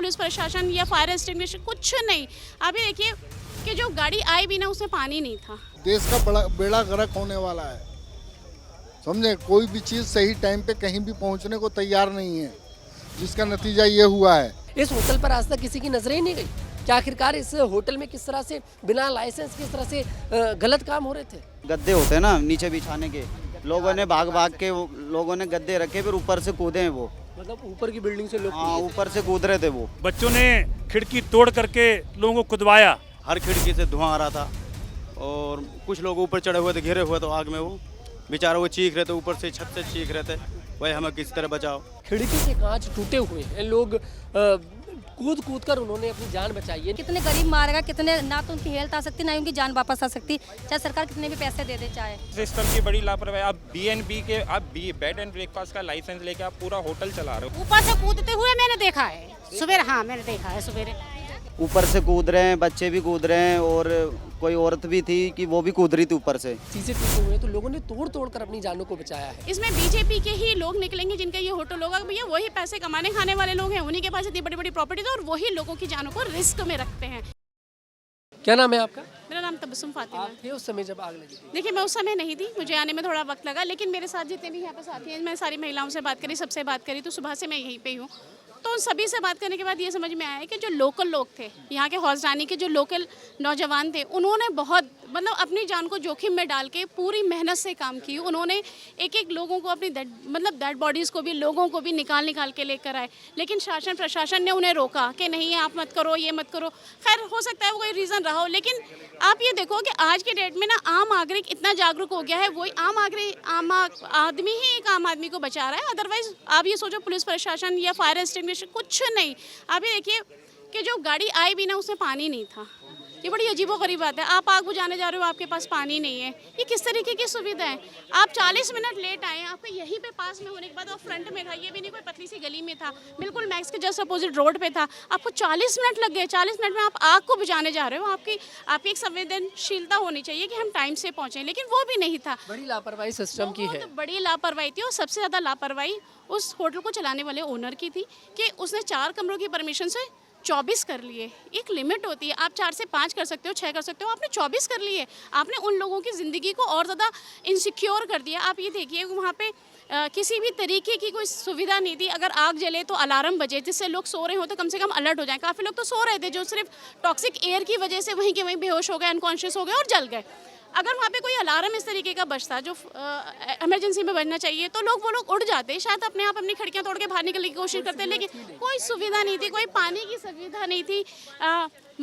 Police प्रशासन या fire extinguisher कुछ नहीं। अभी देखिए कि जो गाड़ी आई भी ना उसमें पानी नहीं था। देश का बड़ा बेड़ा गर्क होने वाला है, समझे। कोई भी चीज़ सही टाइम पे कहीं भी पहुंचने को तैयार नहीं है, जिसका नतीजा ये हुआ है। इस होटल पर आज तक किसी की नजरें ही नहीं गई कि आखिरकार इस होटल में किस तरह से बिना लाइसेंस किस तरह से गलत काम हो रहे थे। गद्दे होते हैं ना नीचे बिछाने के, लोगों ने भाग भाग के लोगों ने गद्दे रखे, फिर ऊपर से कूदे हैं वो। मतलब ऊपर की बिल्डिंग से लोग हाँ, ऊपर से कूद रहे थे वो। बच्चों ने खिड़की तोड़ करके लोगों को कुदवाया। हर खिड़की से धुआं आ रहा था और कुछ लोग ऊपर चढ़े हुए थे, घिरे हुए थे आग में। वो बेचारों को चीख रहे थे, ऊपर से छत से चीख रहे थे, भाई हमें किसी तरह बचाओ। खिड़की के कांच टूटे हुए हैं, लोग कूद कूद कर उन्होंने अपनी जान बचाई है। कितने गरीब मारेगा, कितने ना तो उनकी हेल्थ आ सकती ना ही उनकी जान वापस आ सकती, चाहे सरकार कितने भी पैसे दे दे। चाहे सिस्टम की बड़ी लापरवाही। आप बीएनबी के आप बेड एंड ब्रेकफास्ट का लाइसेंस लेके आप पूरा होटल चला रहे हो। ऊपर से कूदते हुए मैंने देखा है सुबह, हाँ मैंने देखा है सुबह। ऊपर से कूद रहे हैं, बच्चे भी कूद रहे हैं और कोई औरत भी थी कि वो भी कूद रही थी ऊपर से। चीजें टूटे हुए हैं तो लोगों ने तोड़ तोड़ कर अपनी जानों को बचाया है। इसमें बीजेपी के ही लोग निकलेंगे जिनका ये होटल होगा। भैया वही पैसे कमाने खाने वाले लोग हैं, उन्हीं के पास इतनी बड़ी बड़ी प्रॉपर्टी है और वही लोगों की जानों को रिस्क में रखते हैं। क्या नाम है आपका? मेरा नाम तबस्सुम फातिमा आप थे उस समय जब आग लगी थी? देखिए मैं उस समय नहीं थी, मुझे आने में थोड़ा वक्त लगा, लेकिन मेरे साथ जितने भी यहाँ पे साथी हैं, मैं सारी महिलाओं से बात करी, सबसे बात करी, तो सुबह से मैं यहीं पे ही हूँ। तो उन सभी से बात करने के बाद ये समझ में आया कि जो लोकल लोग थे यहाँ के, हौज रानी के जो लोकल नौजवान थे, उन्होंने बहुत मतलब अपनी जान को जोखिम में डाल के पूरी मेहनत से काम की। उन्होंने एक एक लोगों को अपनी डेड बॉडीज़ को भी, लोगों को भी निकाल के लेकर आए, लेकिन शासन प्रशासन ने उन्हें रोका कि नहीं आप मत करो, ये मत करो। खैर हो सकता है वो कोई रीज़न रहा हो, लेकिन आप ये देखो कि आज के डेट में ना आम नागरिक इतना जागरूक हो गया है, वही आम आदमी ही एक आम आदमी को बचा रहा है। अदरवाइज आप ये सोचो पुलिस प्रशासन या फायर एक्सटिंग्विशर कुछ नहीं। आप ये देखिए कि जो गाड़ी आई भी ना उसमें पानी नहीं था। ये बड़ी अजीबोगरीब बात है। आप आग बुझाने जा रहे हो, आपके पास पानी नहीं है, ये किस तरीके की सुविधा है? आप 40 मिनट लेट आए, आपको यहीं पे पास में होने के बाद, और फ्रंट में था, ये भी नहीं कोई पतली सी गली में था, बिल्कुल मैक्स के जस्ट अपोजिट रोड पे था। आपको 40 मिनट लग गए, 40 मिनट में आप आग को बुझाने जा रहे हो। आपकी एक संवेदनशीलता होनी चाहिए कि हम टाइम से पहुँचें, लेकिन वो भी नहीं था। बड़ी लापरवाही सिस्टम की है। बड़ी लापरवाही थी, और सबसे ज़्यादा लापरवाही उस होटल को चलाने वाले ओनर की थी कि उसने 4 कमरों की परमिशन से 24 कर लिए। एक लिमिट होती है, आप 4 से 5 कर सकते हो, 6 कर सकते हो, आपने 24 कर लिए। आपने उन लोगों की ज़िंदगी को और ज़्यादा इनसिक्योर कर दिया। आप ये देखिए वहाँ पे किसी भी तरीके की कोई सुविधा नहीं थी। अगर आग जले तो अलार्म बजे, जिससे लोग सो रहे हो तो कम से कम अलर्ट हो जाएं। काफ़ी लोग तो सो रहे थे जो सिर्फ टॉक्सिक एयर की वजह से वहीं के वहीं बेहोश हो गए, अनकॉन्शियस हो गए और जल गए। अगर वहाँ पे कोई अलार्म इस तरीके का बजता जो इमरजेंसी में बजना चाहिए, तो वो लोग उड़ जाते, शायद अपने आप अपनी खिड़कियाँ तोड़ के बाहर निकलने की कोशिश करते, लेकिन कोई सुविधा नहीं थी, कोई पानी की सुविधा नहीं थी।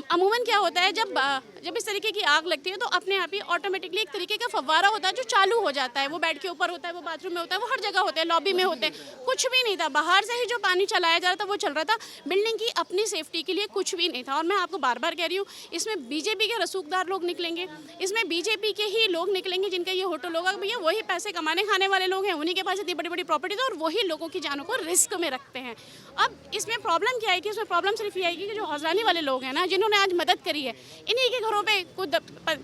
अमूमन क्या होता है जब इस तरीके की आग लगती है तो अपने आप ही ऑटोमेटिकली एक तरीके का फव्वारा होता है जो चालू हो जाता है। वो बेड के ऊपर होता है, वो बाथरूम में होता है, वो हर जगह होते हैं, लॉबी में होते हैं। कुछ भी नहीं था, बाहर से ही जो पानी चलाया जा रहा था वो चल रहा था। बिल्डिंग की अपनी सेफ्टी के लिए कुछ भी नहीं था। और मैं आपको बार बार कह रही हूँ, इसमें बीजेपी के रसूखदार लोग निकलेंगे, इसमें बीजेपी के ही लोग निकलेंगे जिनका ये होटल होगा। भैया वही पैसे कमाने खाने वाले लोग हैं, उन्हीं के पास इतनी बड़ी बड़ी प्रॉपर्टी है और वही लोगों की जानों को रिस्क में रखते हैं। अब इसमें प्रॉब्लम क्या आएगी? इसमें प्रॉब्लम सिर्फ ये आएगी कि जो हौजरानी वाले लोग हैं ना, जिन्होंने आज मदद करी है, इन्हीं के घरों पे कुछ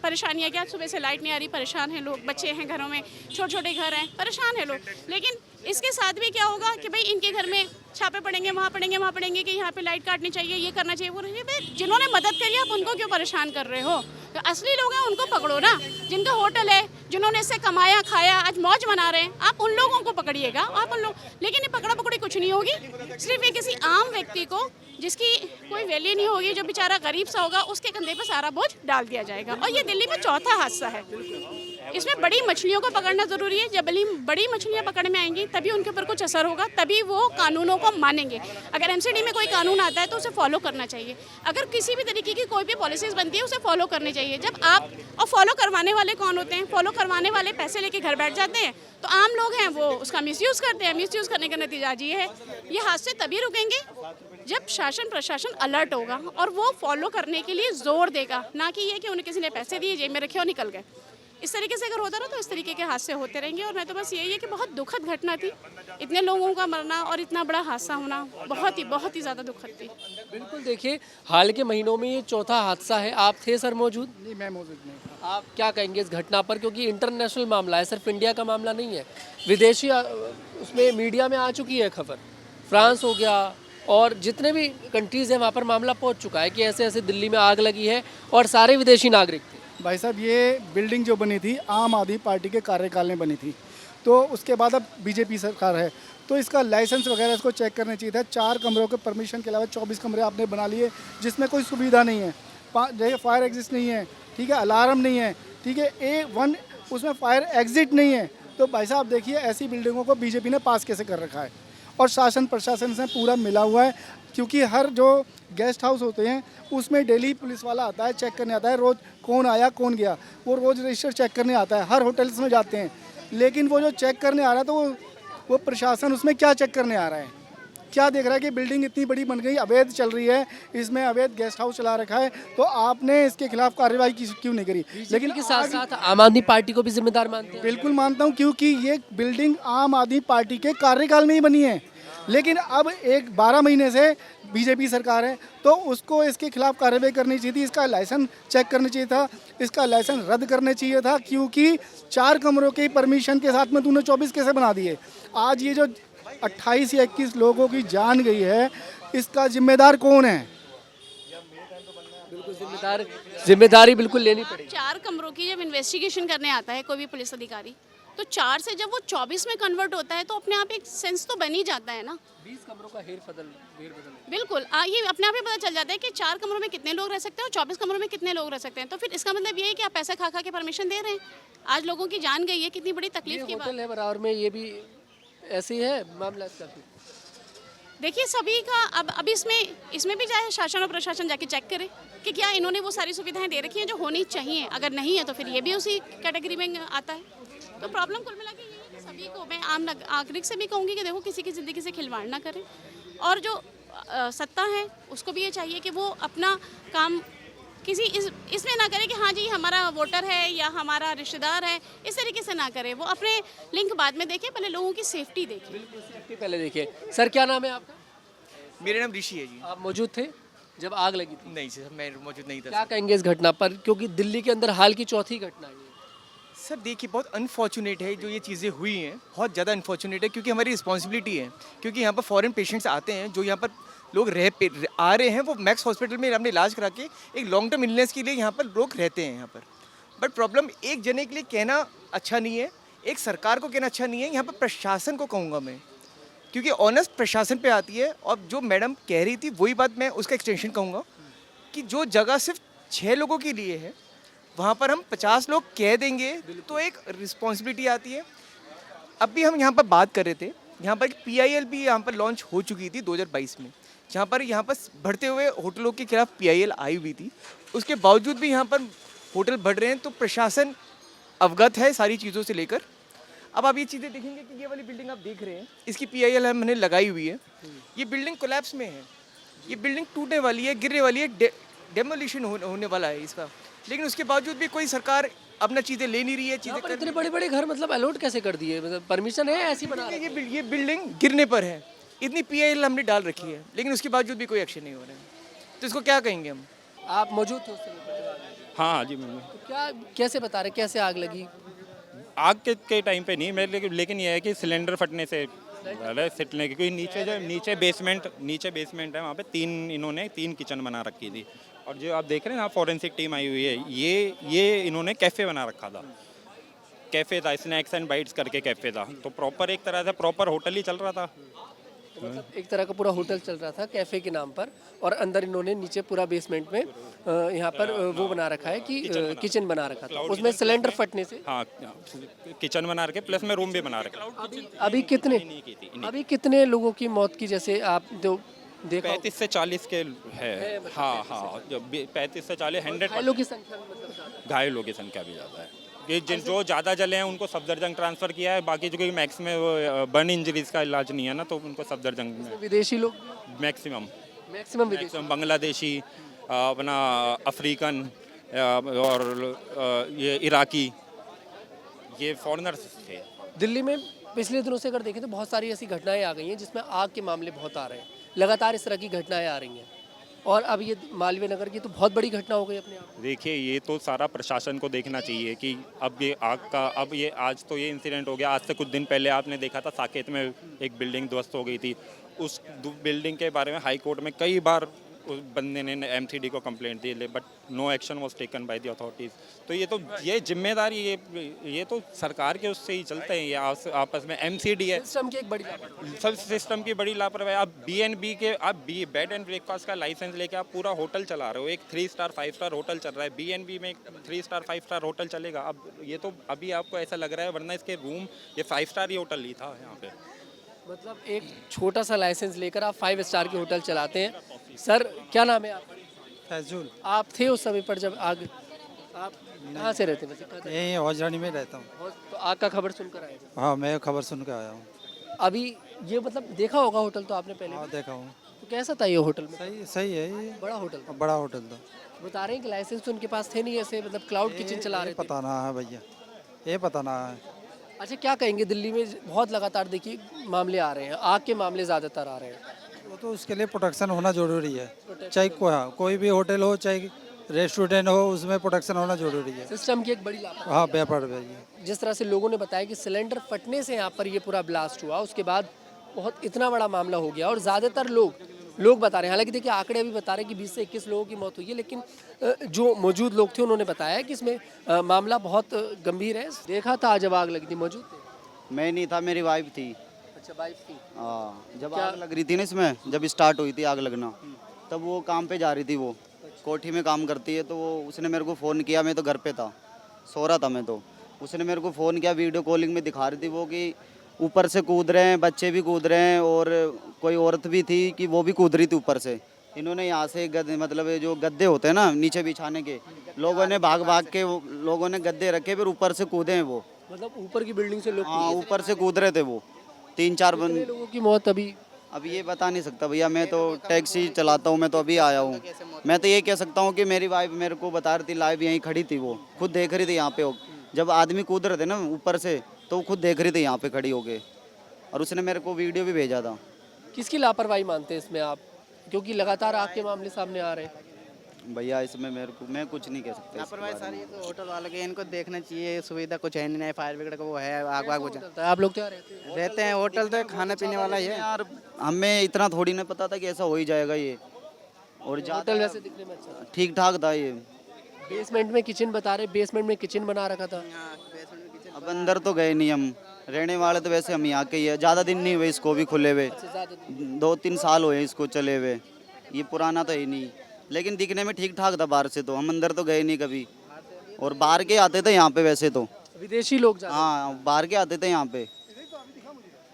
परेशानियाँ। क्या सुबह से लाइट नहीं आ रही, परेशान हैं लोग, बच्चे हैं घरों में, छोटे छोटे घर हैं, परेशान हैं लोग। लेकिन इसके साथ भी क्या होगा कि भाई इनके घर में छापे पड़ेंगे, वहाँ पड़ेंगे कि यहाँ पे लाइट काटनी चाहिए, ये करना चाहिए, वो नहीं। जिन्होंने मदद करी आप उनको क्यों परेशान कर रहे हो? तो असली लोग हैं उनको पकड़ो ना, जिनका होटल है, जिन्होंने इससे कमाया खाया, आज मौज मना रहे हैं, आप उन लोगों को पकड़िएगा। आप उन लोग, लेकिन ये पकड़ा पकड़ी कुछ नहीं होगी। सिर्फ ये किसी आम व्यक्ति को जिसकी कोई वैल्यू नहीं होगी, जो बेचारा गरीब सा होगा, उसके कंधे पर सारा बोझ डाल दिया जाएगा। और ये दिल्ली में चौथा हादसा है। इसमें बड़ी मछलियों को पकड़ना ज़रूरी है। जब बड़ी मछलियाँ पकड़ में आएंगी तभी उनके ऊपर कुछ असर होगा, तभी वो कानूनों को मानेंगे। अगर एमसीडी में कोई कानून आता है तो उसे फॉलो करना चाहिए। अगर किसी भी तरीके की कोई भी पॉलिसीज़ बनती है उसे फॉलो करनी चाहिए। जब आप, और फॉलो करवाने वाले कौन होते हैं? फॉलो करवाने वाले पैसे लेके घर बैठ जाते हैं, तो आम लोग हैं वो उसका मिसयूज़ करते हैं। मिसयूज़ करने का नतीजा ये है। ये हादसे तभी रुकेंगे जब शासन प्रशासन अलर्ट होगा और वो फॉलो करने के लिए जोर देगा, ना कि ये कि उन्हें किसी ने पैसे दिए, जेब में रखे और निकल गए। इस तरीके से अगर होता ना तो इस तरीके के हादसे होते रहेंगे। और मैं तो बस यही है कि बहुत दुखद घटना थी, इतने लोगों का मरना और इतना बड़ा हादसा होना बहुत ही ज़्यादा दुखद थी। बिल्कुल, देखिए हाल के महीनों में ये चौथा हादसा है। आप थे सर मौजूद? नहीं, मैं मौजूद नहीं था। आप क्या कहेंगे इस घटना पर? क्योंकि इंटरनेशनल मामला है, सिर्फ इंडिया का मामला नहीं है, विदेशी उसमें मीडिया में आ चुकी है खबर। फ्रांस हो गया, और जितने भी कंट्रीज़ हैं वहाँ पर मामला पहुँच चुका है कि ऐसे ऐसे दिल्ली में आग लगी है और सारे विदेशी नागरिक थे। भाई साहब ये बिल्डिंग जो बनी थी आम आदमी पार्टी के कार्यकाल में बनी थी, तो उसके बाद अब बीजेपी सरकार है, तो इसका लाइसेंस वगैरह इसको चेक करना चाहिए था। 4 कमरों के परमिशन के अलावा 24 कमरे आपने बना लिए जिसमें कोई सुविधा नहीं है, फायर एग्जिट नहीं है, ठीक है, अलार्म नहीं है, ठीक है, A1 उसमें फायर एग्जिट नहीं है। तो भाई साहब देखिए ऐसी बिल्डिंगों को बीजेपी ने पास कैसे कर रखा है, और शासन प्रशासन से पूरा मिला हुआ है, क्योंकि हर जो गेस्ट हाउस होते हैं उसमें डेली पुलिस वाला आता है, चेक करने आता है, रोज़ कौन आया कौन गया, वो रोज़ रजिस्टर चेक करने आता है, हर होटल्स में जाते हैं। लेकिन वो जो चेक करने आ रहा है तो वो प्रशासन उसमें क्या चेक करने आ रहा है, क्या देख रहा है कि बिल्डिंग इतनी बड़ी बन गई, अवैध चल रही है, इसमें अवैध गेस्ट हाउस चला रखा है, तो आपने इसके खिलाफ कार्रवाई क्यों नहीं करी? लेकिन के साथ साथ आम आदमी पार्टी को भी जिम्मेदार मानते हैं। बिल्कुल मानता हूं, क्योंकि ये बिल्डिंग आम आदमी पार्टी के कार्यकाल में ही बनी है, लेकिन अब 12 महीने से बीजेपी सरकार है, तो उसको इसके खिलाफ कार्रवाई करनी चाहिए थी, इसका लाइसेंस चेक करना चाहिए था, इसका लाइसेंस रद्द करना चाहिए था, क्योंकि 4 कमरों के परमिशन के साथ में तूने 24 कैसे बना दिए? आज ये जो 28 या 21 लोगों की जान गई है, इसका जिम्मेदार कौन है? बिल्कुल जिम्मेदारी बिल्कुल लेनी पड़ेगी। 4 कमरों की जब इन्वेस्टिगेशन करने आता है कोई भी पुलिस अधिकारी, तो 4 से जब वो 24 में कन्वर्ट होता है तो अपने आप एक सेंस तो बन ही जाता है ना। 20 कमरों का हेर बदल बिल्कुल ये अपने आप ही पता चल जाता है कि 4 कमरों में कितने लोग रह सकते हैं और 24 कमरों में कितने लोग रह सकते हैं। तो फिर इसका मतलब ये है कि आप पैसा खा खा के परमिशन दे रहे हैं। आज लोगों की जान गई है, कितनी बड़ी तकलीफ की बात होटल है बराबर में, ये भी ऐसे ही है मामला इसका भी। देखिए सभी का अब इसमें भी चाहे शासन और प्रशासन जाके चेक करे कि क्या इन्होंने वो सारी सुविधाएं दे रखी हैं जो होनी चाहिए। अगर नहीं है तो फिर ये भी उसी कैटेगरी में आता है। तो प्रॉब्लम कुल मिला के ये है कि सभी को मैं आम नागरिक से भी कहूँगी कि देखो किसी की ज़िंदगी से खिलवाड़ ना करें, और जो सत्ता है उसको भी ये चाहिए कि वो अपना काम किसी इसमें ना करे कि हाँ जी हमारा वोटर है या हमारा रिश्तेदार है, इस तरीके से ना करे। वो अपने लिंक बाद में देखें, पहले लोगों की सेफ्टी देखें। बिल्कुल सेफ्टी पहले देखिए। सर क्या नाम है आपका? मेरा नाम ऋषि है जी। आप मौजूद थे जब आग लगी थी? नहीं सर, मैं मौजूद नहीं था। क्या कहेंगे इस घटना पर, क्योंकि दिल्ली के अंदर हाल की चौथी घटना है? सर देखिए बहुत अनफॉर्चुनेट है जो ये चीज़ें हुई हैं, बहुत ज़्यादा अनफॉर्चुनेट है, क्योंकि हमारी रिस्पॉन्सिबिलिटी है, क्योंकि यहाँ पर फॉरेन पेशेंट्स आते हैं, जो यहाँ पर लोग आ रहे हैं, वो मैक्स हॉस्पिटल में अपने इलाज करा के एक लॉन्ग टर्म इलनेस के लिए यहाँ पर लोग रहते हैं यहाँ पर। बट प्रॉब्लम एक जने के लिए कहना अच्छा नहीं है, एक सरकार को कहना अच्छा नहीं है, यहाँ पर प्रशासन को कहूँगा मैं, क्योंकि ऑनेस्ट प्रशासन पे आती है। और जो मैडम कह रही थी वही बात मैं उसका एक्सटेंशन कहूँगा कि जो जगह सिर्फ 6 लोगों के लिए है वहाँ पर हम 50 लोग कह देंगे तो एक रिस्पॉन्सिबिलिटी आती है। अब भी हम यहाँ पर बात कर रहे थे, यहाँ पर PIL भी यहाँ पर लॉन्च हो चुकी थी 2022 में, जहाँ पर बढ़ते हुए होटलों के खिलाफ PIL आई हुई थी। उसके बावजूद भी यहाँ पर होटल बढ़ रहे हैं, तो प्रशासन अवगत है सारी चीज़ों से लेकर। अब आप ये चीज़ें देखेंगे कि ये वाली बिल्डिंग आप देख रहे हैं, इसकी PIL हमने लगाई हुई है, ये बिल्डिंग कोलैप्स में है, ये बिल्डिंग टूटने वाली है, गिरने वाली है, डेमोलिशन होने वाला है इसका, लेकिन उसके बावजूद भी कोई सरकार अपना चीज़ें ले नहीं रही है। चीज़ें कर इतने बड़े बड़े घर मतलब अलॉट कैसे कर दिए, मतलब परमिशन है ऐसी बना? ये बिल्डिंग गिरने पर है, इतनी PIL हमने डाल रखी है, लेकिन उसके बावजूद भी कोई एक्शन नहीं हो रहा है, तो इसको क्या कहेंगे हम? आप मौजूद थे उस समय? हाँ जी मैं तो क्या कैसे बता रहे, कैसे आग लगी? आग के टाइम पे नहीं मैं, लेकिन ये है कि सिलेंडर फटने से सिटने की, क्योंकि नीचे बेसमेंट है, वहाँ पे 3 किचन बना रखी थी। और जो आप देख रहे हैं ना फॉरेंसिक टीम आई हुई है, ये इन्होंने कैफ़े बना रखा था, कैफ़े था, स्नैक्स एंड बाइट्स करके कैफ़े था, तो प्रॉपर एक तरह से प्रॉपर होटल ही चल रहा था। तो मतलब एक तरह का पूरा होटल चल रहा था कैफ़े के नाम पर, और अंदर इन्होंने नीचे पूरा बेसमेंट में यहाँ पर वो बना रखा है कि किचन बना रखा था, उसमें सिलेंडर फटने से। हाँ किचन बना रखे, प्लस में रूम भी बना रखा। अभी कितने लोगों की मौत की, जैसे आप जो देखा 35 से 40 के है। हाँ जो 35 से 40 100 घायलों की संख्या मतलब घायलों की संख्या भी ज़्यादा है। ये जो ज़्यादा जले हैं उनको सफदरजंग ट्रांसफ़र किया है, बाकी जो कि मैक्स में वो बर्न इंजरीज का इलाज नहीं है ना, तो उनको सफदरजंग में। विदेशी लोग मैक्सिमम बांग्लादेशी, अपना अफ्रीकन और ये इराकी, ये फॉरेनर्स थे। दिल्ली में पिछले दिनों से अगर देखें तो बहुत सारी ऐसी घटनाएं आ गई हैं जिसमें आग के मामले बहुत आ रहे हैं, लगातार इस तरह की घटनाएं आ रही हैं, और अब ये मालवीय नगर की तो बहुत बड़ी घटना हो गई अपने आप। देखिए ये तो सारा प्रशासन को देखना चाहिए कि अब ये आग का, अब ये आज तो ये इंसिडेंट हो गया, आज से कुछ दिन पहले आपने देखा था साकेत में एक बिल्डिंग ध्वस्त हो गई थी, उस बिल्डिंग के बारे में हाई कोर्ट में कई बार उस बंदे ने एमसीडी को कंप्लेंट दी, but no action was taken by the authorities. तो ये जिम्मेदारी ये तो सरकार के उससे ही चलते हैं, ये आपस में एमसीडी है, सिस्टम की एक बड़ी लापरवाही। सब सिस्टम की बड़ी लापरवाही। आप बीएनबी के बेड एंड ब्रेकफास्ट का लाइसेंस लेके आप पूरा होटल चला रहे हो, एक 3 स्टार 5 स्टार होटल चल रहा है, बीएनबी में 3 स्टार 5 स्टार होटल चलेगा। अब ये तो अभी आपको ऐसा लग रहा है, वरना इसके रूम ये 5 स्टार ही होटल ही था यहाँ पे। मतलब एक छोटा सा लाइसेंस लेकर आप 5 स्टार के होटल चलाते हैं। सर क्या नाम है आपका? फैजुल। आप थे उस समय पर जब आग, आप कहाँ से रहते हैं? यहीं हौजरानी में रहता हूँ। तो आग का खबर सुनकर आए थे? हाँ, मैं खबर सुन के आया हूँ। अभी ये मतलब देखा होगा होटल तो आपने पहले? हाँ, देखा हूँ। तो कैसा था ये होटल में? सही है ये। बड़ा होटल था? बड़ा होटल था। बता रहे हैं कि लाइसेंस तो उनके पास थे नहीं, ऐसे मतलब क्लाउड किचन चला रहे थे। पता ना है भैया, ये पता ना है। अच्छा, क्या कहेंगे, दिल्ली में बहुत लगातार देखिए मामले आ रहे हैं, आग के मामले ज़्यादातर आ रहे हैं। वो तो उसके लिए प्रोटेक्शन होना जरूरी है, चाहे कोई भी होटल हो, चाहे रेस्टोरेंट हो, उसमें प्रोटेक्शन होना जरूरी है। सिस्टम की एक बड़ी लापरवाही। हाँ, व्यापार भैया। जिस तरह से लोगों ने बताया कि सिलेंडर फटने से यहाँ पर ये पूरा ब्लास्ट हुआ, उसके बाद बहुत इतना बड़ा मामला हो गया और ज़्यादातर लोग बता रहे हैं, हालांकि देखिए आंकड़े अभी बता रहे हैं कि 20 से 21 लोगों की मौत हुई है, लेकिन जो मौजूद लोग थे उन्होंने बताया कि इसमें मामला बहुत गंभीर है। देखा था जब आग लगी थी, मौजूद थे? मैं नहीं था, मेरी वाइफ थी। अच्छा, वाइफ थी। हाँ, जब आग लग रही थी ना, इसमें जब स्टार्ट हुई थी आग लगना, तब वो काम पे जा रही थी, वो कोठी में काम करती है। तो वो उसने मेरे को फ़ोन किया, मैं तो घर पे था, सो रहा था मैं। तो उसने मेरे को फ़ोन किया, वीडियो कॉलिंग में दिखा रही थी वो कि ऊपर से कूद रहे हैं, बच्चे भी कूद रहे हैं और कोई औरत भी थी कि वो भी कूद रही थी ऊपर से। इन्होंने यहाँ से गद्दे, मतलब जो गद्दे होते हैं ना नीचे बिछाने के, लोगों ने भाग के लोगों ने गद्दे रखे, फिर ऊपर से कूदे हैं वो। मतलब ऊपर की बिल्डिंग से लोग? हाँ, ऊपर से कूद रहे थे वो। 3-4 लोगों की मौत अभी ये बता नहीं सकता भैया, मैं तो टैक्सी चलाता हूँ, मैं तो अभी आया हूँ। मैं तो ये कह सकता हूँ कि मेरी वाइफ मेरे को बता रही थी, लाइव यहीं खड़ी थी, वो खुद देख रही थी यहाँ पे जब आदमी कूद रहे थे ना ऊपर से, तो वो खुद देख रही थी यहाँ पे खड़ी होके, और उसने मेरे को वीडियो भी भेजा था। किसकी लापरवाही मानते हैं इसमें आप, क्योंकि लगातार आग के मामले सामने आ रहे हैं? भैया इसमें मैं कुछ नहीं कह सकता। लापरवाही सारी तो होटल वाले के, इनको देखना चाहिए, सुविधा कुछ है नहीं, फायर ब्रिगेड का वो है, आग बुझा। आप लोग क्या रहते हैं? होटल तो खाने पीने वाला ही है यार, हमें इतना थोड़ी ना पता था कि ऐसा हो ही जाएगा ये। और होटल वैसे दिखने में अच्छा ठीक ठाक था ये। बेसमेंट में किचन बता रहे, बेसमेंट में किचन बना रखा था। अब अंदर तो गए नहीं हम, रहने वाले तो वैसे हम यहाँ के ही है। ज़्यादा दिन नहीं हुए इसको भी खुले हुए, 2-3 साल हुए इसको चले हुए, ये पुराना तो है नहीं, लेकिन दिखने में ठीक ठाक था बाहर से। तो हम अंदर तो गए नहीं कभी, और बाहर के आते थे यहाँ पे वैसे तो, विदेशी लोग? हाँ, बाहर के आते थे यहाँ पे,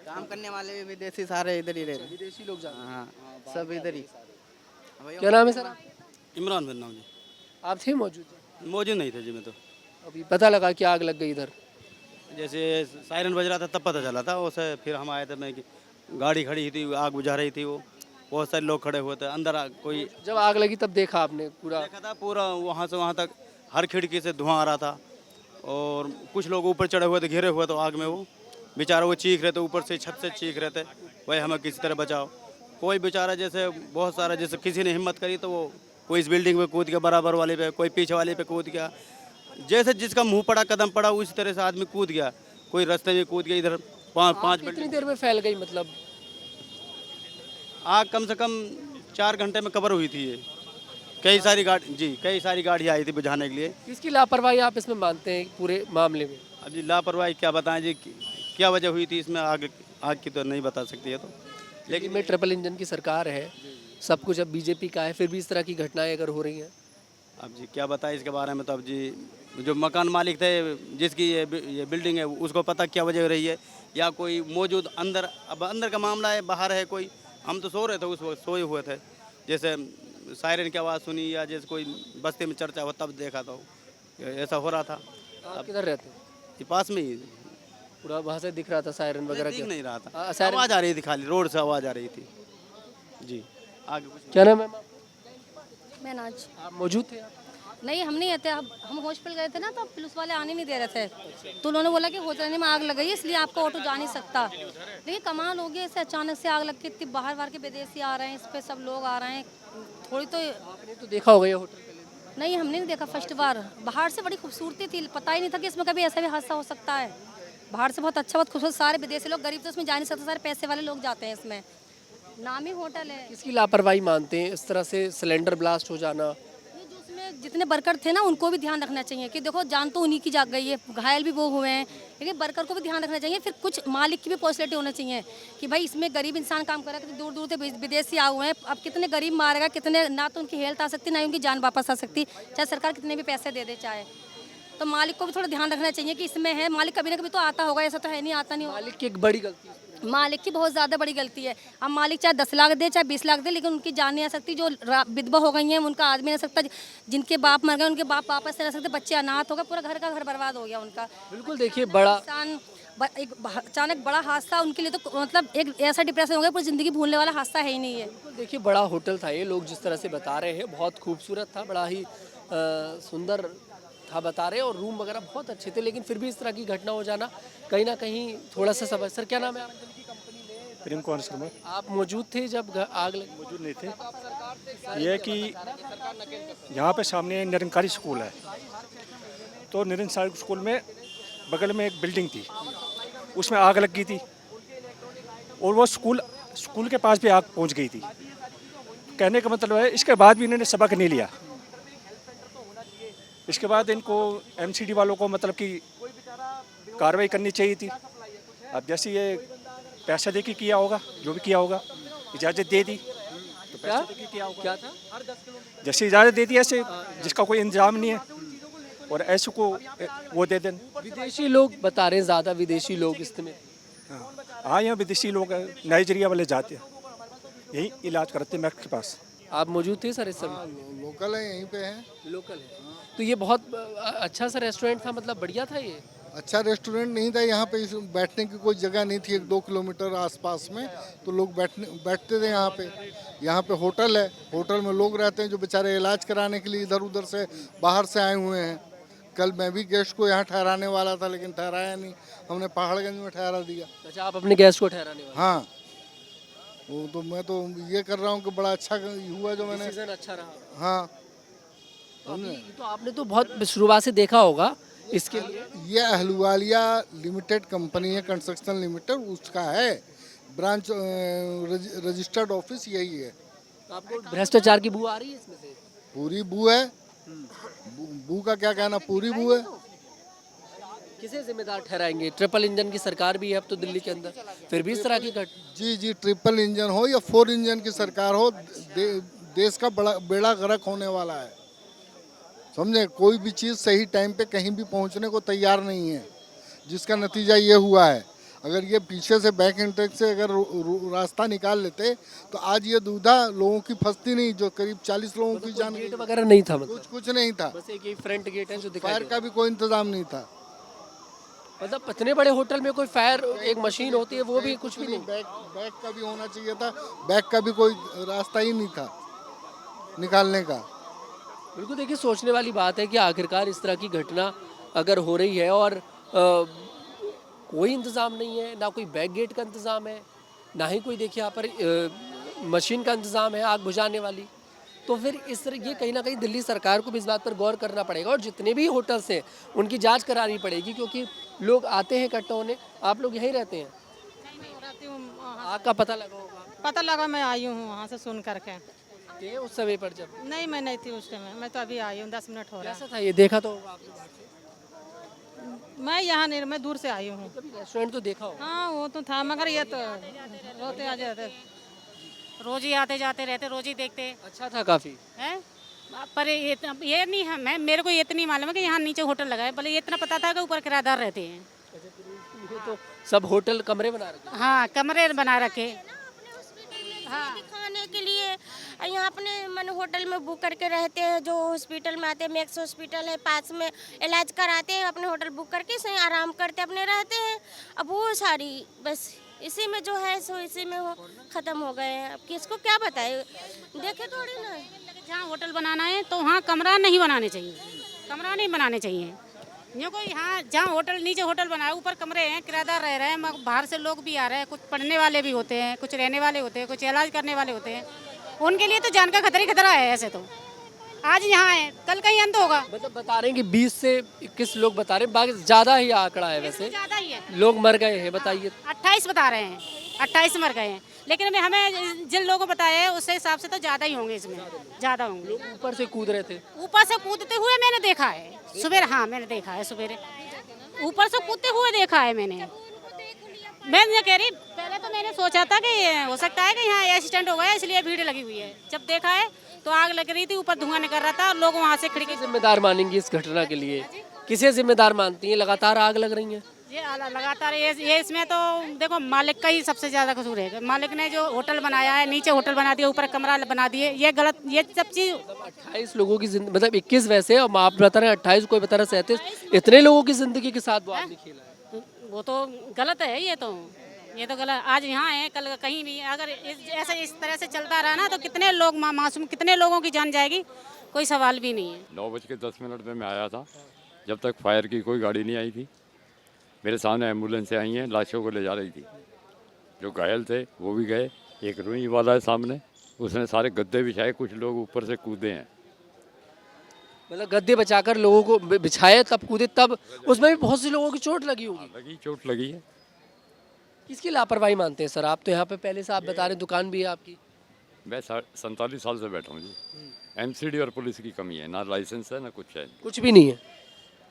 काम करने वाले भी विदेशी सारे इधर ही रहते, विदेशी लोग। हाँ, सब इधर ही। क्या नाम है सर? इमरान मेरा नाम जी। आप थे मौजूद? मौजूद नहीं थे जी मैं तो। अभी पता लगा कि आग लग गई इधर? जैसे सायरन बज रहा था तब पता चला था, उसे फिर हम आए थे, मैं गाड़ी खड़ी थी, आग बुझा रही थी, वो बहुत सारे लोग खड़े हुए थे अंदर। कोई जब आग लगी तब देखा आपने? पूरा देखा था, पूरा वहाँ से वहाँ तक हर खिड़की से धुआं आ रहा था, और कुछ लोग ऊपर चढ़े हुए थे, घिरे हुए थे आग में, वो बेचारा वो चीख रहे थे, ऊपर से छत से चीख रहे थे, भाई हमें किसी तरह बचाओ। कोई बेचारा जैसे बहुत सारा, जैसे किसी ने हिम्मत करी तो वो कोई इस बिल्डिंग पे कूद गया, बराबर वाले पे, कोई पीछे वाले पे कूद गया, जैसे जिसका मुंह पड़ा कदम पड़ा उसी तरह से आदमी कूद गया, कोई रास्ते में कूद गया। इधर 5 कितनी देर में फैल गई? मतलब आग कम से कम 4 घंटे में कवर हुई थी ये। कई सारी गाड़ी आई थी बुझाने के लिए। किसकी लापरवाही आप इसमें मानते हैं पूरे मामले में? अब जी लापरवाही क्या बताएं जी, क्या वजह हुई थी इसमें आग की तो नहीं बता सकती है। तो लेकिन में ट्रिपल इंजन की सरकार है, सब कुछ अब बीजेपी का है, फिर भी इस तरह की घटनाएं अगर हो रही हैं, अब जी क्या बताएं इसके बारे में। तो अब जी जो मकान मालिक थे जिसकी ये बिल्डिंग है, उसको पता क्या वजह हो रही है, या कोई मौजूद अंदर, अब अंदर का मामला है, बाहर है कोई। हम तो सो रहे थे, उस वक्त सोए हुए थे, जैसे सायरन की आवाज़ सुनी या जैसे कोई बस्ती में चर्चा हो तब देखा था, ऐसा हो रहा था। आप किधर रहते? ये पास में ही, पूरा वहाँ से दिख रहा था सायरन वगैरह? दिख नहीं रहा था, सायरन आवाज़ आ रही थी, खाली रोड से आवाज़ आ रही थी जी। आगे कुछ क्या नाम है? मैं नाज। आप मौजूद थे? नहीं, हम नहीं थे, हम हॉस्पिटल गए थे ना, तो पुलिस वाले आने नहीं दे रहे थे, तो उन्होंने बोला कि होटल में आग लग गई है, इसलिए आपका ऑटो जा नहीं सकता। लेकिन कमाल हो गया, ऐसे अचानक से आग लग के, इतनी बाहर के विदेशी आ रहे हैं, इस पर सब लोग आ रहे हैं, थोड़ी तो। आपने तो देखा होगा ये होटल पहले? नहीं, हमने नहीं देखा, फर्स्ट बार। बाहर से बड़ी खूबसूरती थी, पता ही नहीं था कि इसमें कभी ऐसा भी हादसा हो सकता है। बाहर से बहुत अच्छा, बहुत खूबसूरत, सारे विदेशी लोग, गरीब तो इसमें जा नहीं सकते, सारे पैसे वाले लोग जाते हैं इसमें। नामी होटल है। किसकी लापरवाही मानते हैं इस तरह से सिलेंडर ब्लास्ट हो जाना? ये जो उसमें जितने वर्कर थे ना उनको भी ध्यान रखना चाहिए कि देखो जान तो उन्हीं की जाग गई है, घायल भी वो हुए हैं, लेकिन वर्कर को भी ध्यान रखना चाहिए। फिर कुछ मालिक की भी पॉसिबिलिटी होना चाहिए कि भाई इसमें गरीब इंसान काम कर रहा है, कितने दूर दूर से विदेश से आए हुए हैं, अब कितने गरीब मारेगा, कितने ना तो उनकी हेल्थ आ सकती ना ही उनकी जान वापस आ सकती, चाहे सरकार कितने भी पैसे दे दे चाहे। तो मालिक को भी थोड़ा ध्यान रखना चाहिए कि इसमें है, मालिक कभी ना कभी तो आता होगा, ऐसा तो है नहीं आता नहीं होगा। मालिक की एक बड़ी गलती है। मालिक की बहुत ज़्यादा बड़ी गलती है। अब मालिक चाहे 10 लाख दे चाहे 20 लाख दे, लेकिन उनकी जान नहीं आ सकती। जो विधवा हो गई हैं उनका आदमी नहीं आ सकता, जिनके बाप मर गए उनके बाप वापस नहीं आ सकते, बच्चे अनाथ हो गए, पूरा घर का घर बर्बाद हो गया उनका। बिल्कुल देखिए बड़ा एक अचानक बड़ा हादसा उनके लिए तो मतलब एक ऐसा डिप्रेशन हो गया, पूरी ज़िंदगी भूलने वाला हादसा है ही नहीं है। बिल्कुल देखिए बड़ा होटल था ये, लोग जिस तरह से बता रहे हैं बहुत खूबसूरत था, बड़ा ही सुंदर था बता रहे हैं, और रूम वगैरह बहुत अच्छे थे, लेकिन फिर भी इस तरह की घटना हो जाना कहीं ना कहीं थोड़ा सा समझ। सर क्या नाम है आपका? प्रेम कुमार शर्मा। आप मौजूद थे जब आग लगी? मौजूद नहीं थे। ये है कि यहाँ पे सामने निरंकारी स्कूल है, तो निरंकारी स्कूल में बगल में एक बिल्डिंग थी, उसमें आग लग गई थी, और वो स्कूल के पास भी आग पहुँच गई थी। कहने का मतलब है इसके बाद भी इन्होंने सबक नहीं लिया। इसके बाद इनको एमसीडी वालों को मतलब कि कार्रवाई करनी चाहिए थी। अब जैसे ये पैसा दे के किया होगा, जो भी किया होगा, इजाज़त दे दी तो पैसा दे के किया होगा। क्या था? जैसे इजाज़त दे दी ऐसे जिसका कोई इंतजाम नहीं है, और ऐसे को वो दे दें। विदेशी लोग बता रहे हैं, ज़्यादा विदेशी लोग इसमें। हाँ, यहाँ विदेशी लोग नाइजीरिया वाले जाते हैं, यही इलाज करते हैं मैक्स के पास। आप मौजूद थे सर इस समय? लोकल है, यहीं पे हैं। लोकल है। तो ये बहुत अच्छा सा रेस्टोरेंट था, मतलब बढ़िया था ये? अच्छा रेस्टोरेंट नहीं था, यहाँ पे बैठने की कोई जगह नहीं थी 1-2 किलोमीटर आसपास में, तो लोग बैठते थे यहाँ पे। यहाँ पे होटल है, होटल में लोग रहते हैं जो बेचारे इलाज कराने के लिए इधर उधर से बाहर से आए हुए हैं। कल मैं भी गेस्ट को यहाँ ठहराने वाला था, लेकिन ठहराया नहीं, हमने पहाड़गंज में ठहरा दिया। अच्छा, आप अपने गेस्ट को ठहराने वाले? हाँ, वो तो मैं तो ये कर रहा हूँ कि बड़ा अच्छा हुआ जो मैंने। सीजन अच्छा रहा। हाँ, तो आपने तो बहुत शुरुआत से देखा होगा इसके लिए। ये अहलुवालिया लिमिटेड कंपनी है, कंस्ट्रक्शन लिमिटेड, उसका है ब्रांच, रजिस्टर्ड ऑफिस यही है। तो आपको भ्रष्टाचार की बू आ रही है इसमें से? पूरी बू है। बू का क्या कहना, पूरी बू है। किसे जिम्मेदार ठहराएंगे? ट्रिपल इंजन की सरकार भी है अब तो दिल्ली के अंदर, फिर भी इस तरह की जी, ट्रिपल इंजन हो या 4 इंजन की सरकार हो, देश का बड़ा बेड़ा गर्क होने वाला है। समझे, कोई भी चीज़ सही टाइम पे कहीं भी पहुंचने को तैयार नहीं है, जिसका नतीजा ये हुआ है। अगर ये पीछे से बैक एंट्रेंस से अगर रास्ता निकाल लेते तो आज ये दुविधा लोगों की फंसती नहीं, जो करीब 40 लोगों की जान। गेट वगैरह नहीं था, मतलब कुछ नहीं था, बस एक ही फ्रंट गेट है जो दिखाई फायर का भी कोई इंतजाम नहीं था। मतलब इतने बड़े होटल में कोई फायर एक मशीन होती है, वो भी कुछ भी नहीं। बैक का भी होना चाहिए था, बैक का भी कोई रास्ता ही नहीं था निकालने का। बिल्कुल देखिए, सोचने वाली बात है कि आखिरकार इस तरह की घटना अगर हो रही है और कोई इंतज़ाम नहीं है, ना कोई बैक गेट का इंतज़ाम है, ना ही कोई देखिए यहाँ पर मशीन का इंतज़ाम है आग बुझाने वाली, तो फिर इस तरह ये कहीं ना कहीं दिल्ली सरकार को भी इस बात पर गौर करना पड़ेगा, और जितने भी होटल्स हैं उनकी जांच करानी पड़ेगी, क्योंकि लोग आते हैं इकट्ठा होने। आप लोग यहीं रहते हैं? आग का पता लगा होगा? पता लगा, मैं आई हूँ वहाँ से सुन करके। थे उस समय पर जब? नहीं, मैं नहीं थी उस टाइम, मैं तो अभी आई हूँ, 10 मिनट हो रहा है। कैसा था ये, देखा तो होगा आपने? मैं यहाँ नहीं, मैं दूर से आई हूँ। रेस्टोरेंट तो देखा होगा? हाँ, वो तो था, मगर ये तो रोते आ जाते, रोज ही आते जाते रहते, रोज ही देखते अच्छा था काफ़ी हैं। पर ये नहीं है, मेरे को ये तो नहीं मालूम है कि यहाँ नीचे होटल लगा है, भले ये इतना पता था कि ऊपर किराएदार रहते हैं। ये तो सब होटल कमरे बना रखे? हाँ, कमरे बना रखे। हाँ, दिखाने के लिए यहाँ अपने मन होटल में बुक करके रहते हैं, जो हॉस्पिटल में आते हैं, मैक्स हॉस्पिटल है पास में, इलाज कराते हैं, अपने होटल बुक करके सही आराम करते अपने रहते हैं। अब वो सारी बस इसी में जो है सो इसी में हो ख़त्म हो गए हैं। अब किसको क्या बताए, देखे थोड़ी ना। जहाँ होटल बनाना है तो वहाँ कमरा नहीं बनाने चाहिए, कमरा नहीं बनाने चाहिए। ये कोई यहाँ जहाँ होटल नीचे होटल बना है, ऊपर कमरे हैं, किराएदार रह रहे हैं, बाहर से लोग भी आ रहे हैं, कुछ पढ़ने वाले भी होते हैं, कुछ रहने वाले होते हैं, कुछ इलाज करने वाले होते हैं, उनके लिए तो जान का खतरा ही खतरा है। ऐसे तो आज यहाँ है, कल कहीं अंत होगा। मतलब बता रहे हैं कि 20 से 21 लोग बता रहे हैं, बाकी ज़्यादा ही आंकड़ा है वैसे, ज़्यादा ही है, लोग मर गए हैं, बताइए। 28 बता रहे हैं, 28 मर गए हैं। लेकिन अभी हमें जिन लोगों को बताया है उससे हिसाब से तो ज़्यादा ही होंगे, इसमें ज़्यादा होंगे। लोग ऊपर से कूद रहे थे। ऊपर से कूदते हुए मैंने देखा है सवेरे, हाँ मैंने देखा है सवेरे ऊपर से कूदते हुए देखा है मैंने। मैं ये कह रही, पहले तो मैंने सोचा था कि हो सकता है कि यहाँ एक्सीडेंट हो गया इसलिए भीड़ लगी हुई है। जब देखा है तो आग लग रही थी, ऊपर धुआं निकल रहा था और लोग वहाँ से खिड़की। जिम्मेदार मानेंगी इस घटना के लिए? किसे जिम्मेदार मानती हैं? लगातार आग लग रही है। ये लगातार ये इसमें तो देखो मालिक का ही सबसे ज़्यादा कसूर है। मालिक ने जो होटल बनाया है, नीचे होटल बना दिया, ऊपर कमरा बना दिए, ये गलत, ये सब चीज़। 28 लोगों की मतलब 21 वैसे, और आप बता रहे हैं 28, कोई बता रहा है 37, इतने लोगों की जिंदगी के साथ वो आदमी खेला है। वो तो गलत है, ये तो गलत। आज यहाँ है, कल कहीं भी अगर ऐसे इस तरह से चलता रहा ना तो कितने लोग मासूम, कितने लोगों की जान जाएगी, कोई सवाल भी नहीं है। 9:10 में मैं आया था, जब तक फायर की कोई गाड़ी नहीं आई थी। मेरे सामने एम्बुलेंस आई हैं, लाशों को ले जा रही थी। जो घायल थे वो भी गए। एक रुई वाला है सामने, उसने सारे गद्दे बिछाए, कुछ लोग ऊपर से कूदे हैं। मतलब गद्दे बचाकर लोगों को बिछाए तब कूदे, तब उसमें भी बहुत से लोगों की चोट लगी होगी। चोट लगी है। किसकी लापरवाही मानते हैं सर आप? तो यहाँ पे पहले से आप बता रहे दुकान भी है आपकी। मैं 47 साल से बैठा हूँ जी। एमसीडी और पुलिस की कमी है, ना लाइसेंस है ना कुछ है। कुछ भी नहीं है।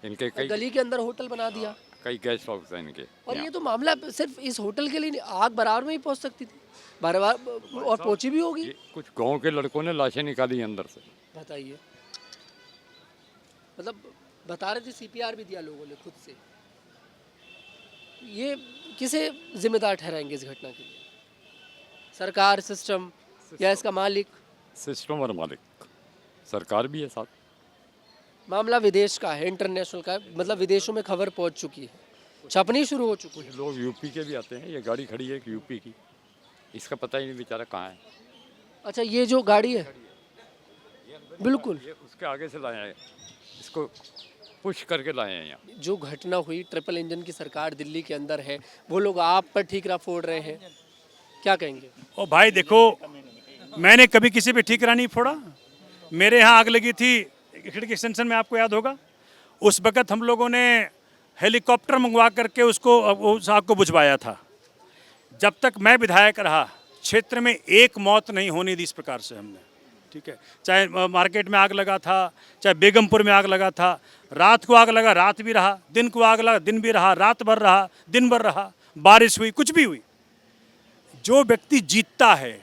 इनके कई गली के अंदर होटल बना दिया, कई गेस्ट हाउस हैं इनके। और ये तो मामला सिर्फ इस होटल के लिए नहीं, आग बराबर में ही पहुंच सकती थी, बार और पहुंची भी होगी। कुछ गांव के लड़कों ने लाशें निकाली अंदर से। बताइए, मतलब बता रहे थे सीपीआर भी दिया लोगों ने खुद से। ये किसे जिम्मेदार ठहराएंगे इस घटना के लिए? सरकार, सिस्टम, या इसका मालिक? सिस्टम और मालिक, सरकार भी है साथ। मामला विदेश का है, इंटरनेशनल का है, मतलब विदेशों में खबर पहुंच चुकी है, छपनी शुरू हो चुकी है। कुछ लोग यूपी के भी आते हैं। ये गाड़ी खड़ी है एक यूपी की, इसका पता ही नहीं बेचारा कहाँ है। अच्छा, ये जो गाड़ी है बिल्कुल ये उसके आगे से लाए हैं, इसको पुश करके लाए हैं यहाँ। जो घटना हुई, ट्रिपल इंजन की सरकार दिल्ली के अंदर है, वो लोग आप पर ठीकरा फोड़ रहे हैं, क्या कहेंगे? ओ भाई देखो, मैंने कभी किसी पे ठीकरा नहीं फोड़ा। मेरे यहाँ आग लगी थी खिड़की एक्सटेंशन में, आपको याद होगा। उस वक़्त हम लोगों ने हेलीकॉप्टर मंगवा करके उसको उस आग को बुझवाया था। जब तक मैं विधायक रहा, क्षेत्र में एक मौत नहीं होने दी इस प्रकार से हमने, ठीक है। चाहे मार्केट में आग लगा था, चाहे बेगमपुर में आग लगा था, रात को आग लगा, रात भी रहा, दिन को आग लगा, दिन भी रहा, रात भर रहा, दिन भर रहा, बारिश हुई, कुछ भी हुई। जो व्यक्ति जीतता है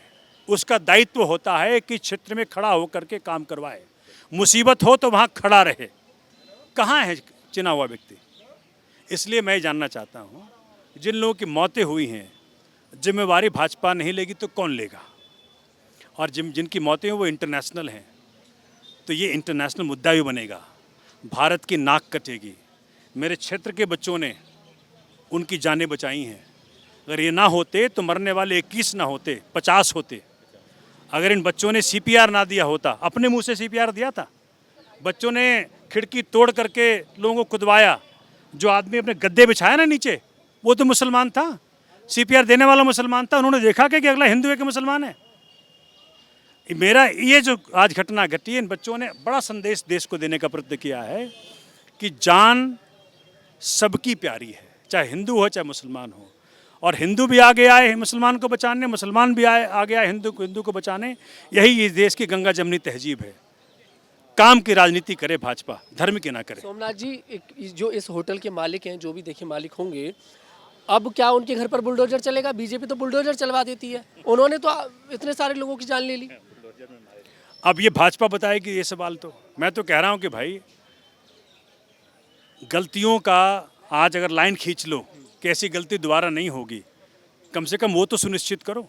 उसका दायित्व होता है कि क्षेत्र में खड़ा होकर के काम करवाए, मुसीबत हो तो वहाँ खड़ा रहे। कहाँ है चुना हुआ व्यक्ति? इसलिए मैं जानना चाहता हूँ, जिन लोगों की मौतें हुई हैं, जिम्मेवारी भाजपा नहीं लेगी तो कौन लेगा? और जिनकी मौतें हैं वो इंटरनेशनल हैं, तो ये इंटरनेशनल मुद्दा भी बनेगा। भारत की नाक कटेगी। मेरे क्षेत्र के बच्चों ने उनकी जानें बचाई हैं। अगर ये ना होते तो मरने वाले 21 ना होते, 50 होते। अगर इन बच्चों ने सीपीआर ना दिया होता, अपने मुंह से सीपीआर दिया था, बच्चों ने खिड़की तोड़ करके लोगों को खुदवाया। जो आदमी अपने गद्दे बिछाया ना नीचे, वो तो मुसलमान था, सीपीआर देने वाला मुसलमान था। उन्होंने देखा कि अगला हिंदू है कि मुसलमान है। मेरा ये जो आज घटना घटी है, इन बच्चों ने बड़ा संदेश देश को देने का प्रयत्न किया है कि जान सबकी प्यारी है, चाहे हिंदू हो चाहे मुसलमान हो। और हिंदू भी आगे आए मुसलमान को बचाने, मुसलमान भी आगे आए हिंदू को बचाने। यही इस देश की गंगा जमनी तहजीब है। काम की राजनीति करे भाजपा, धर्म की ना करे। सोमनाथ जी, जो इस होटल के मालिक हैं, जो भी देखिए मालिक होंगे, अब क्या उनके घर पर बुलडोजर चलेगा? बीजेपी तो बुलडोजर चलवा देती है, उन्होंने तो इतने सारे लोगों की जान ले ली। अब ये भाजपा बताएगी ये सवाल। तो मैं तो कह रहा हूँ कि भाई, गलतियों का आज अगर लाइन खींच लो कि ऐसी गलती दोबारा नहीं होगी, कम से कम वो तो सुनिश्चित करो।